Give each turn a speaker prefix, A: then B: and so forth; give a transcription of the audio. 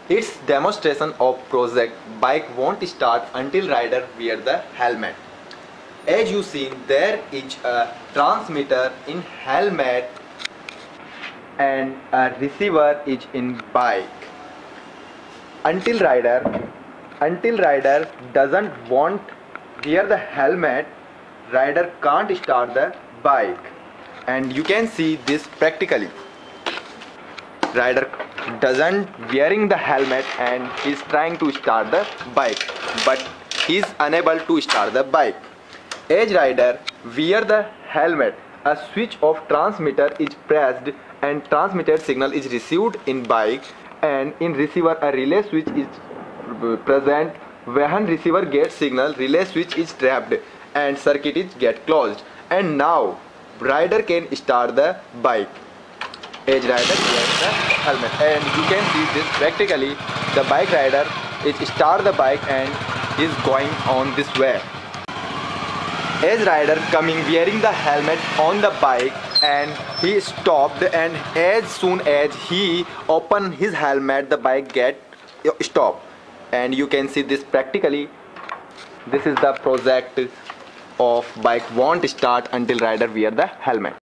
A: It's demonstration of project bike won't start until rider wear the helmet. As you see, there is a transmitter in helmet and a receiver is in bike. Until rider doesn't want wear the helmet, rider can't start the bike. And you can see this practically. Rider doesn't wearing the helmet and is trying to start the bike, but he is unable to start the bike. As rider wear the helmet, a switch of transmitter is pressed and transmitted signal is received in bike, and in receiver a relay switch is present. When receiver gets signal, relay switch is trapped and circuit is get closed, and now rider can start the bike. As rider wears the helmet, and you can see this practically. The bike rider is start the bike and is going on this way. As rider coming wearing the helmet on the bike, and he stopped, and as soon as he open his helmet, the bike get stop. And you can see this practically. This is the project of bike won't start until rider wear the helmet.